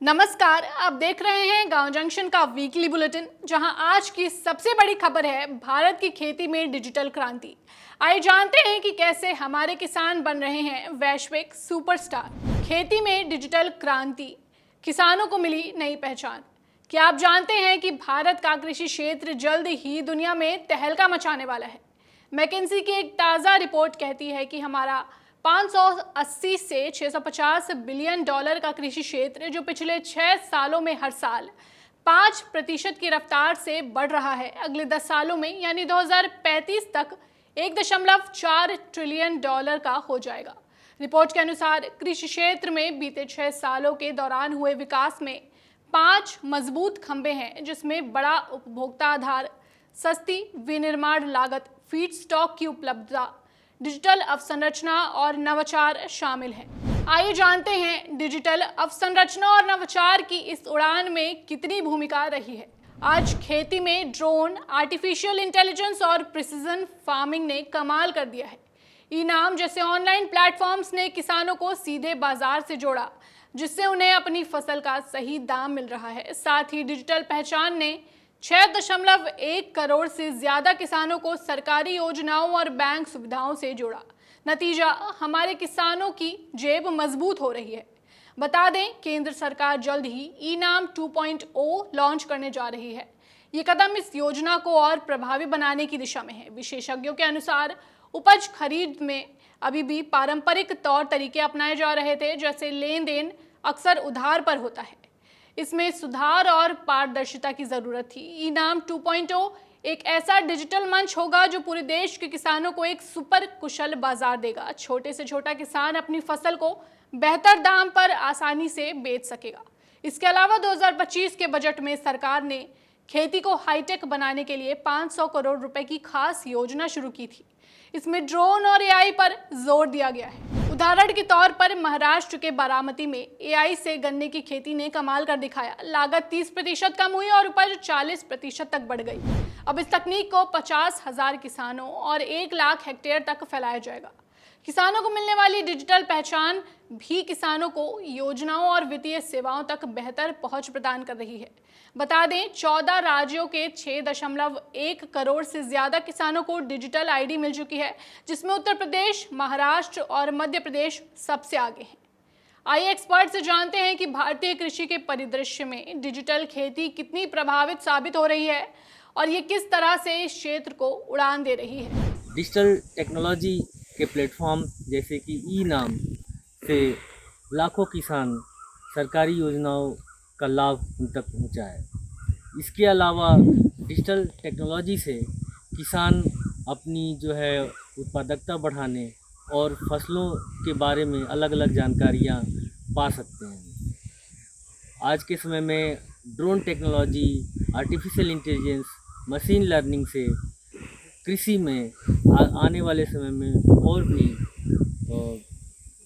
नमस्कार, आप देख रहे हैं गांव जंक्शन का वीकली बुलेटिन, जहां आज की सबसे बड़ी खबर है भारत की खेती में डिजिटल क्रांति। आइए जानते हैं कि कैसे हमारे किसान बन रहे हैं वैश्विक सुपरस्टार। खेती में डिजिटल क्रांति, किसानों को मिली नई पहचान। क्या आप जानते हैं कि भारत का कृषि क्षेत्र जल्द ही दुनिया में तहलका मचाने वाला है? मैकिन्सी की एक ताज़ा रिपोर्ट कहती है कि हमारा 580 से 650 बिलियन डॉलर का कृषि क्षेत्र, जो पिछले 6 सालों में हर साल 5% की रफ्तार से बढ़ रहा है, अगले 10 सालों में यानी 2035 तक 1.4 ट्रिलियन डॉलर का हो जाएगा। रिपोर्ट के अनुसार कृषि क्षेत्र में बीते 6 सालों के दौरान हुए विकास में 5 मजबूत खंभे हैं, जिसमें बड़ा उपभोक्ता आधार, सस्ती विनिर्माण लागत, फीड स्टॉक की उपलब्धता, डिजिटल अवसंरचना और नवाचार शामिल हैं। आइए जानते हैं डिजिटल अवसंरचना और नवाचार की इस उड़ान में कितनी भूमिका रही है। आज खेती में ड्रोन, आर्टिफिशियल इंटेलिजेंस और प्रिसिजन फार्मिंग ने कमाल कर दिया है। ई-नाम जैसे ऑनलाइन प्लेटफॉर्म्स ने किसानों को सीधे बाजार से जोड़ा, जिससे उन्हें अपनी फसल का सही दाम मिल रहा है। साथ ही डिजिटल पहचान ने 6.1 करोड़ से ज्यादा किसानों को सरकारी योजनाओं और बैंक सुविधाओं से जोड़ा। नतीजा, हमारे किसानों की जेब मजबूत हो रही है। बता दें, केंद्र सरकार जल्द ही ई-नाम 2.0 लॉन्च करने जा रही है। ये कदम इस योजना को और प्रभावी बनाने की दिशा में है। विशेषज्ञों के अनुसार उपज खरीद में अभी भी पारंपरिक तौर तरीके अपनाए जा रहे थे, जैसे लेन देन अक्सर उधार पर होता है। इसमें सुधार और पारदर्शिता की जरूरत थी। ई-नाम 2.0 एक ऐसा डिजिटल मंच होगा जो पूरे देश के किसानों को एक सुपर कुशल बाजार देगा। छोटे से छोटा किसान अपनी फसल को बेहतर दाम पर आसानी से बेच सकेगा। इसके अलावा 2025 के बजट में सरकार ने खेती को हाईटेक बनाने के लिए 500 करोड़ रुपए की खास योजना शुरू की थी। इसमें ड्रोन और एआई पर जोर दिया गया है। उदाहरण के तौर पर महाराष्ट्र के बारामती में एआई से गन्ने की खेती ने कमाल कर दिखाया। लागत 30% कम हुई और उपज 40% तक बढ़ गई। अब इस तकनीक को 50,000 किसानों और 1 लाख हेक्टेयर तक फैलाया जाएगा। किसानों को मिलने वाली डिजिटल पहचान भी किसानों को योजनाओं और वित्तीय सेवाओं तक बेहतर पहुंच प्रदान कर रही है। बता दें, 14 राज्यों के 6.1 करोड़ से ज्यादा किसानों को डिजिटल आईडी मिल चुकी है, जिसमें उत्तर प्रदेश, महाराष्ट्र और मध्य प्रदेश सबसे आगे हैं। आइए एक्सपर्ट से जानते हैं कि भारतीय कृषि के परिदृश्य में डिजिटल खेती कितनी प्रभावित साबित हो रही है और ये किस तरह से इस क्षेत्र को उड़ान दे रही है। डिजिटल टेक्नोलॉजी के प्लेटफॉर्म जैसे कि ई-नाम से लाखों किसान सरकारी योजनाओं का लाभ उन तक पहुँचा है। इसके अलावा डिजिटल टेक्नोलॉजी से किसान अपनी जो है उत्पादकता बढ़ाने और फसलों के बारे में अलग अलग जानकारियाँ पा सकते हैं। आज के समय में drone technology, artificial intelligence, machine learning से कृषि में आने वाले समय में और भी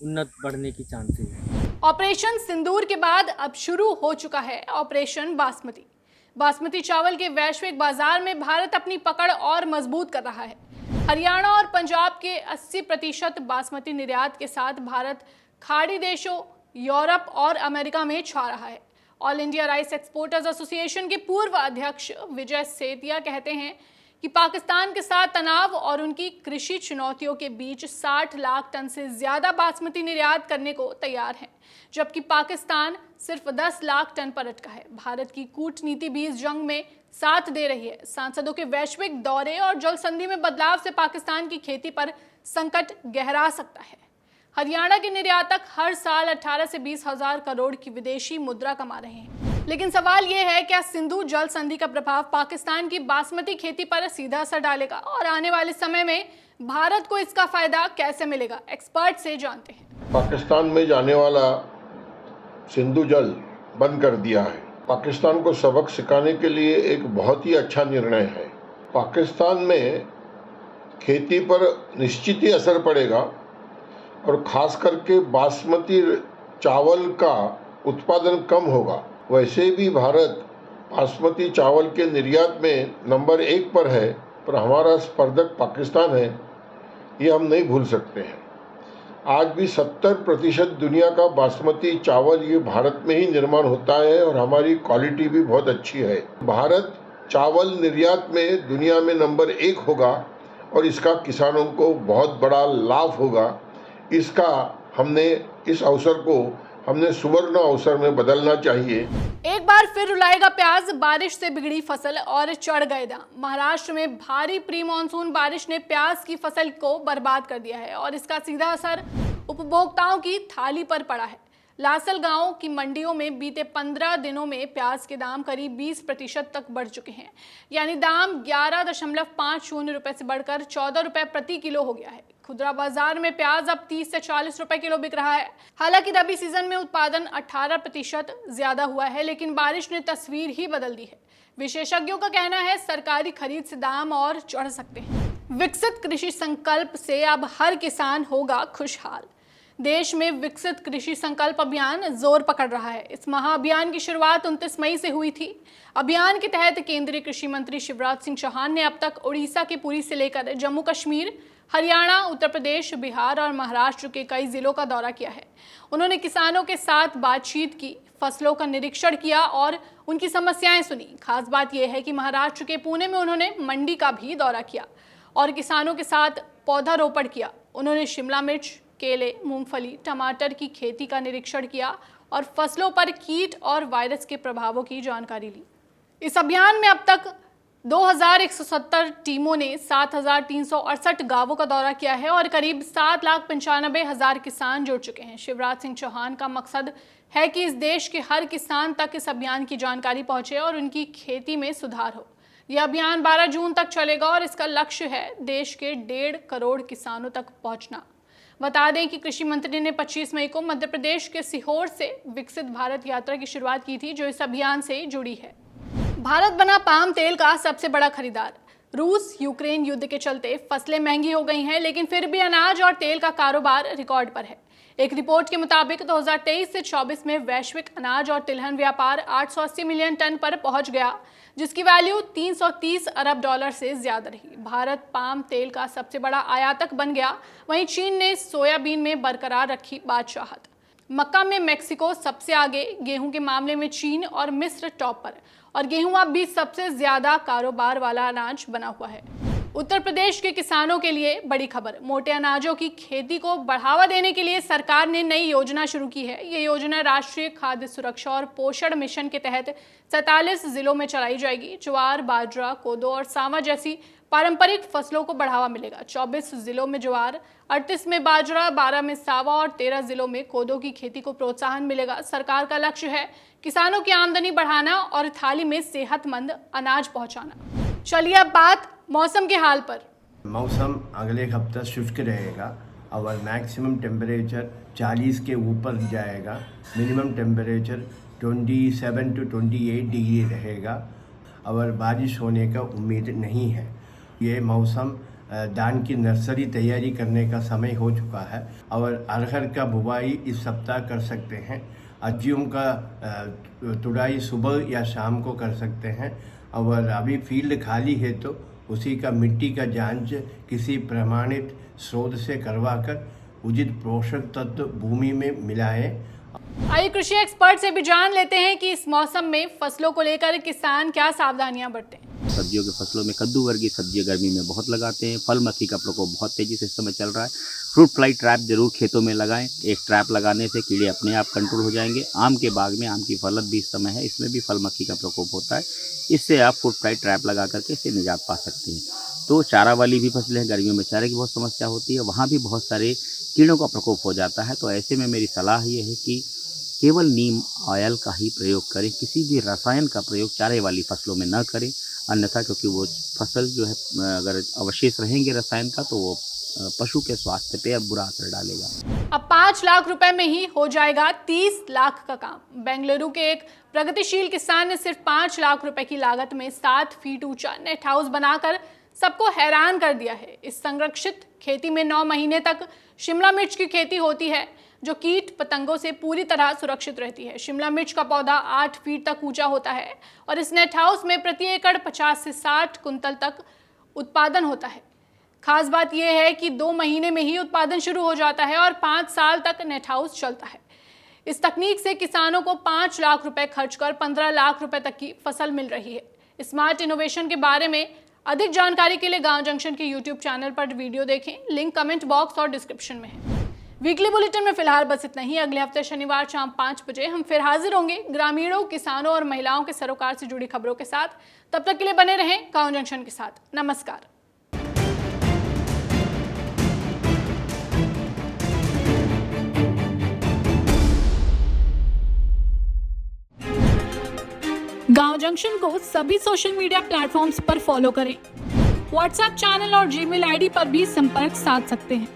उन्नत बढ़ने की चांसेस है। ऑपरेशन सिंदूर के बाद अब शुरू हो चुका है ऑपरेशन बासमती। बासमती चावल के वैश्विक बाजार में भारत अपनी पकड़ और मजबूत कर रहा है। हरियाणा और पंजाब के 80% बासमती निर्यात के साथ भारत खाड़ी देशों, यूरोप और अमेरिका में छा रहा है। All India rice exporters association के पूर्व अध्यक्ष विजय सेतिया कहते हैं कि पाकिस्तान के साथ तनाव और उनकी कृषि चुनौतियों के बीच 60 लाख टन से ज्यादा बासमती निर्यात करने को तैयार है, जबकि पाकिस्तान सिर्फ 10 लाख टन पर अटका है। भारत की कूटनीति भी इस जंग में साथ दे रही है। सांसदों के वैश्विक दौरे और जल संधि में बदलाव से पाकिस्तान की खेती पर संकट गहरा सकता है। हरियाणा के निर्यातक हर साल 18 से 20 हजार करोड़ की विदेशी मुद्रा कमा रहे हैं। लेकिन सवाल यह है, क्या सिंधु जल संधि का प्रभाव पाकिस्तान की बासमती खेती पर सीधा असर डालेगा और आने वाले समय में भारत को इसका फायदा कैसे मिलेगा? एक्सपर्ट से जानते हैं। पाकिस्तान में जाने वाला सिंधु जल बंद कर दिया है। पाकिस्तान को सबक सिखाने के लिए एक बहुत ही अच्छा निर्णय है। पाकिस्तान में खेती पर निश्चित ही असर पड़ेगा और खास करके बासमती चावल का उत्पादन कम होगा। वैसे भी भारत बासमती चावल के निर्यात में नंबर 1 पर है, पर हमारा स्पर्धक पाकिस्तान है, ये हम नहीं भूल सकते हैं। आज भी 70% दुनिया का बासमती चावल ये भारत में ही निर्माण होता है और हमारी क्वालिटी भी बहुत अच्छी है। भारत चावल निर्यात में दुनिया में नंबर 1 होगा और इसका किसानों को बहुत बड़ा लाभ होगा। इसका इस अवसर को हमने सुवर्ण अवसर में बदलना चाहिए। एक बार फिर रुलाएगा प्याज, बारिश से बिगड़ी फसल और चढ़ गए दाम। महाराष्ट्र में भारी प्री मानसून बारिश ने प्याज की फसल को बर्बाद कर दिया है और इसका सीधा असर उपभोक्ताओं की थाली पर पड़ा है। लासलगांव की मंडियों में बीते 15 दिनों में प्याज के दाम करीब 20% तक बढ़ चुके हैं, यानी दाम 11.50 रुपए से बढ़कर 14 रुपए प्रति किलो हो गया है। खुदरा बाजार में प्याज अब 30 से 40 रुपए किलो बिक रहा है। हालांकि रबी सीजन में उत्पादन 18% ज्यादा हुआ है, लेकिन बारिश ने तस्वीर ही बदल दी है। विशेषज्ञों का कहना है सरकारी खरीद से दाम और चढ़ सकते हैं। विकसित कृषि संकल्प से अब हर किसान होगा खुशहाल। देश में विकसित कृषि संकल्प अभियान जोर पकड़ रहा है। इस महाअभियान की शुरुआत 29 मई से हुई थी। अभियान के तहत केंद्रीय कृषि मंत्री शिवराज सिंह चौहान ने अब तक उड़ीसा के पुरी से लेकर जम्मू कश्मीर, हरियाणा, उत्तर प्रदेश, बिहार और महाराष्ट्र के कई जिलों का दौरा किया है। उन्होंने किसानों के साथ बातचीत की, फसलों का निरीक्षण किया और उनकी समस्याएं सुनी। खास बात यह है कि महाराष्ट्र के पुणे में उन्होंने मंडी का भी दौरा किया और किसानों के साथ पौधारोपण किया। उन्होंने शिमला मिर्च, केले, मूंगफली, टमाटर की खेती का निरीक्षण किया और फसलों पर कीट और वायरस के प्रभावों की जानकारी ली। इस अभियान में अब तक 2170 टीमों ने 7368 गांवों का दौरा किया है और करीब 7,95,000 किसान जुड़ चुके हैं। शिवराज सिंह चौहान का मकसद है कि इस देश के हर किसान तक इस अभियान की जानकारी पहुंचे और उनकी खेती में सुधार हो। यह अभियान 12 जून तक चलेगा और इसका लक्ष्य है देश के 1.5 करोड़ किसानों तक पहुंचना। बता दें कि कृषि मंत्री ने 25 मई को मध्य प्रदेश के सीहोर से विकसित भारत यात्रा की शुरुआत की थी, जो इस अभियान से जुड़ी है। भारत बना पाम तेल का सबसे बड़ा खरीदार। रूस यूक्रेन युद्ध के चलते फसलें महंगी हो गई हैं, लेकिन फिर भी अनाज और तेल का कारोबार रिकॉर्ड पर है। एक रिपोर्ट के मुताबिक 2023 से 24 में वैश्विक अनाज और तिलहन व्यापार 880 मिलियन टन पर पहुंच गया, जिसकी वैल्यू 330 अरब डॉलर से ज्यादा रही। भारत पाम तेल का सबसे बड़ा आयातक बन गया। वहीं चीन ने सोयाबीन में बरकरार रखी बादशाहत। मक्का में मेक्सिको सबसे आगे, गेहूं के मामले में चीन और मिस्र टॉप पर, और गेहूं अब भी सबसे ज्यादा कारोबार वाला अनाज बना हुआ है। उत्तर प्रदेश के किसानों के लिए बड़ी खबर। मोटे अनाजों की खेती को बढ़ावा देने के लिए सरकार ने नई योजना शुरू की है। ये योजना राष्ट्रीय खाद्य सुरक्षा और पोषण मिशन के तहत 47 जिलों में चलाई जाएगी। ज्वार, बाजरा, कोदो और सांवा जैसी पारंपरिक फसलों को बढ़ावा मिलेगा। 24 जिलों में ज्वार, 38 में बाजरा, 12 में सांवा और 13 जिलों में कोदो की खेती को प्रोत्साहन मिलेगा। सरकार का लक्ष्य है किसानों की आमदनी बढ़ाना और थाली में सेहतमंद अनाज पहुंचाना। चलिए अब बात मौसम के हाल पर। मौसम अगले हफ्ता शुष्क रहेगा और मैक्सिमम टेम्परेचर 40 के ऊपर जाएगा। मिनिमम टेम्परेचर 27 to 28 डिग्री रहेगा और बारिश होने का उम्मीद नहीं है। ये मौसम धान की नर्सरी तैयारी करने का समय हो चुका है और अरहर का बुवाई इस सप्ताह कर सकते हैं। अज्जियों का तुड़ाई सुबह या शाम को कर सकते हैं और अभी फील्ड खाली है तो उसी का मिट्टी का जांच किसी प्रमाणित स्रोत से करवाकर उचित पोषक तत्व भूमि में मिलाएं। आइए कृषि एक्सपर्ट से भी जान लेते हैं कि इस मौसम में फसलों को लेकर किसान क्या सावधानियां बरतें। सब्जियों के फसलों में कद्दू वर्गीय सब्जियां गर्मी में बहुत लगाते हैं। फल मक्खी का प्रकोप बहुत तेजी से इस समय चल रहा है। फ्रूट फ्लाई ट्रैप जरूर खेतों में लगाएं। एक ट्रैप लगाने से कीड़े अपने आप कंट्रोल हो जाएंगे। आम के बाग में आम की फलत भी इस समय है, इसमें भी फल मक्खी का प्रकोप होता है। इससे आप फ्रूट फ्लाई ट्रैप लगा करके इससे निजात पा सकते हैं। तो चारा वाली भी फसलें हैं, गर्मियों में चारे की बहुत समस्या होती है, वहाँ भी बहुत सारे कीड़ों का प्रकोप हो जाता है। तो ऐसे में मेरी सलाह ये है कि केवल नीम ऑयल का ही प्रयोग करें। किसी भी रसायन का प्रयोग चारे वाली फसलों में न करें, अन्यथा क्योंकि वो फसल जो है अगर अवशेष रहेंगे रसायन का तो वो पशु के स्वास्थ्य पे अब बुरा असर डालेगा। अब 5 लाख रुपए में ही हो जाएगा 30 लाख का काम। बेंगलुरु के एक प्रगतिशील किसान ने सिर्फ 5 लाख रुपए की लागत में 7 फीट ऊंचा नेट हाउस बनाकर सबको हैरान कर दिया है। इस संरक्षित खेती में 9 महीने तक शिमला मिर्च की खेती होती है, जो कीट पतंगों से पूरी तरह सुरक्षित रहती है। शिमला मिर्च का पौधा 8 फीट तक ऊंचा होता है और इस नेट हाउस में प्रति एकड़ 50 से 60 कुंतल तक उत्पादन होता है। खास बात यह है कि 2 महीने में ही उत्पादन शुरू हो जाता है और 5 साल तक नेट हाउस चलता है। इस तकनीक से किसानों को 5 लाख रुपए खर्च कर 15 लाख रुपए तक की फसल मिल रही है। स्मार्ट इनोवेशन के बारे में अधिक जानकारी के लिए गांव जंक्शन के YouTube चैनल पर वीडियो देखें, लिंक कमेंट बॉक्स और डिस्क्रिप्शन में है। वीकली बुलेटिन में फिलहाल बस इतना ही। अगले हफ्ते शनिवार शाम 5 बजे हम फिर हाजिर होंगे ग्रामीणों, किसानों और महिलाओं के सरोकार से जुड़ी खबरों के साथ। तब तक के लिए बने रहें गांव जंक्शन के साथ। नमस्कार। गांव जंक्शन को सभी सोशल मीडिया प्लेटफॉर्म्स पर फॉलो करें। व्हाट्सएप चैनल और जीमेल आईडी पर भी संपर्क साध सकते हैं।